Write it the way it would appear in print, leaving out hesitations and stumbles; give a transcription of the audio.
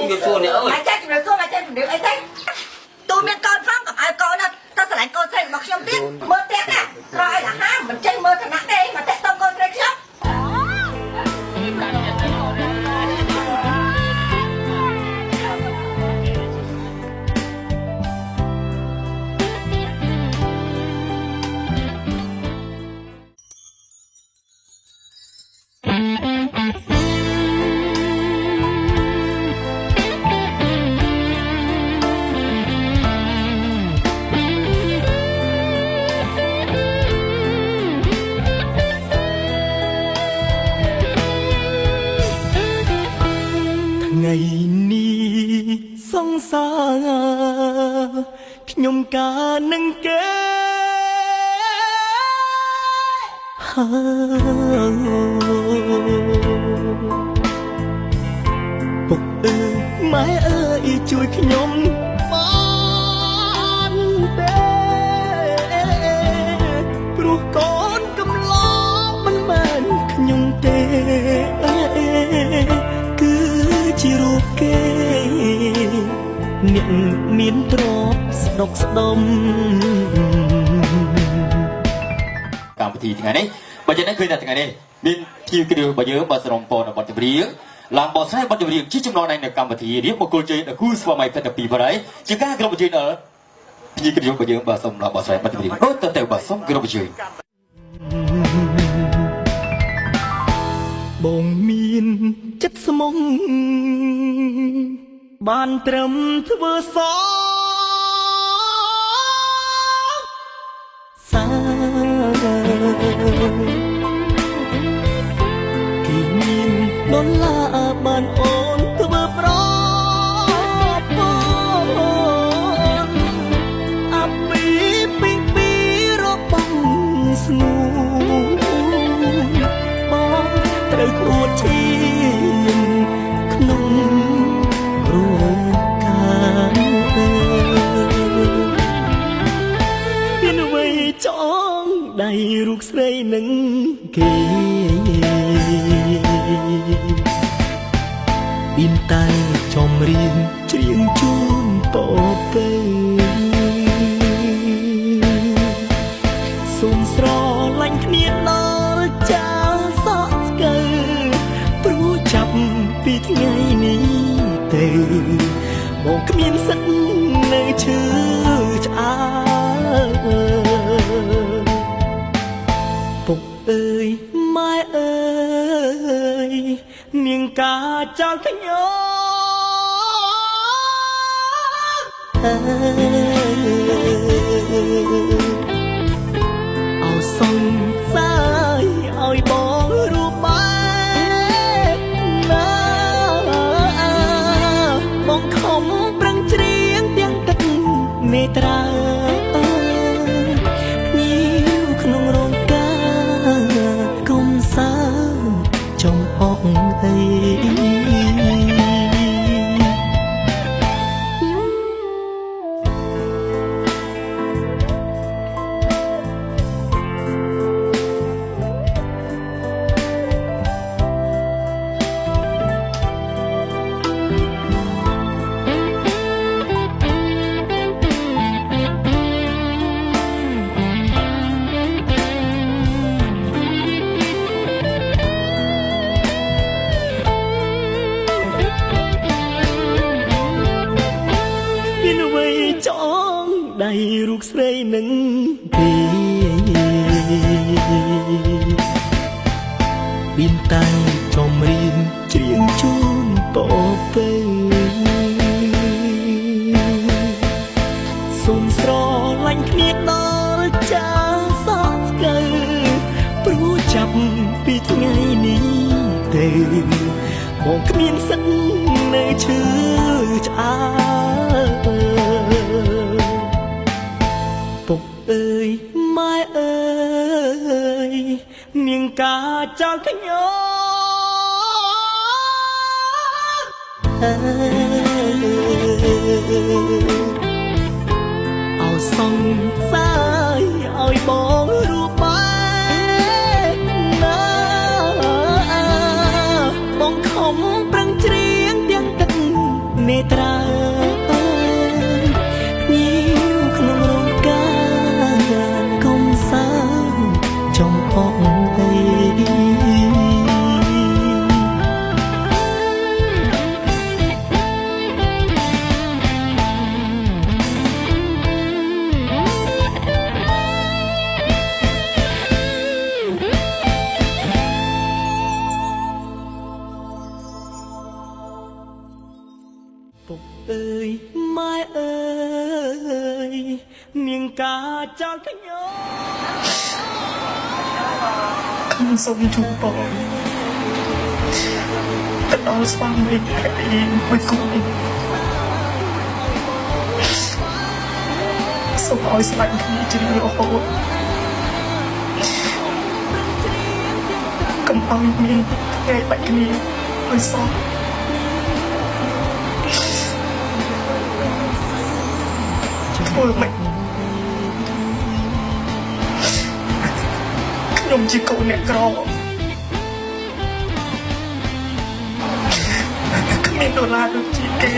nghiệp xua này ơi mày chơi chụp được xua mày chơi chụp được ấy thế tôi biết con phongกับai con nó ta sẽ lại con xây mặc trong tiết mơ tét à coi là ha mình chơi mơ thằng nát đây mà tét tông con xây chứ ngày ní song xa nhom ca nâng kế bục mái ơi chui nhom ban tê pru con cầm loมันแม่นnhom tê chỉ ruột kê miệng miến trộp độc đomการพิธีที่ไงนี่บัจจุบันเคยแต่ที่ไงนี่มินที่กระดูกบัจจุบันบาสรองปอนบัจจุบันเรียงลำบอสให้บัจจุบันเรียงชี้จำนวนในการพิธีเรียกว่าโกลเจนคู่สวามัยเป็นปีอะไรจึงการกระดูกบัจจุบันที่กระดูกบัจจุบันบาสรองลำบอสให้บัจจุบันเรียงโอ้แต่บาสรองกระดูกบัจจุบันบ่งมีนจัดสมองบานเตรียมทเวสอสากี่มีนดนลาบานโอนทเวปรอบปอนอับปีปิงปีรบบังสนูត្រូវគ្រួឈាមក្នុងរូបកាយមានអ្វីចងដៃរូបស្រីនឹងគេពីនតែចំរៀងច្រៀងជូនតទៅសូមស្រឡាញ់គ្នាដល់ចាពីថ្ងៃនេះទៅមកគ្មានសិទ្ធនៅឈឺឆ្អើពុកអើយម៉ែអើយនាងការចោលខ្ញុំអោសង្សារឲ្យបងរូបបងខំប្រឹងច្រៀងទាំងទឹកមេត្រាភ្ញៀវក្នុងរោងការកុំសាចំអកអីចងដៃរូបស្រីនឹងគេមានតែចំរៀងច្រៀងជូនតទៅសូមស្រឡាញ់គ្នាដល់ចាសោកស្កើព្រោះចាប់ពីថ្ងៃនេះទៅមកគ្មានសិទ្ធនៅឈឺឆ្អើពុកអើយម៉ែអើយនាងការចោលខ្ញុំអោសង្សារឲ្យបងរូបបែកណាបងខំប្រឹងច្រៀងទាំងទឹក ត្រាញៀវក្នុងរោងការកុំសាចំអកអីពុកអើយម៉ែអើយនាងការចោលខ្ញុំ ខ្ញុំសូមជូនពរទៅដល់ស្វាមីភរិយាមួយគូនេះសូមឲ្យស្លាញ់គ្នាជារៀងរហូតកុំឲ្យមានថ្ងៃបាច់គ្នាឲ្យសោះធ្វើម៉េចខ្ញុំជាកូនអ្នកក្រគ្មានដុល្លារដូចជាគេ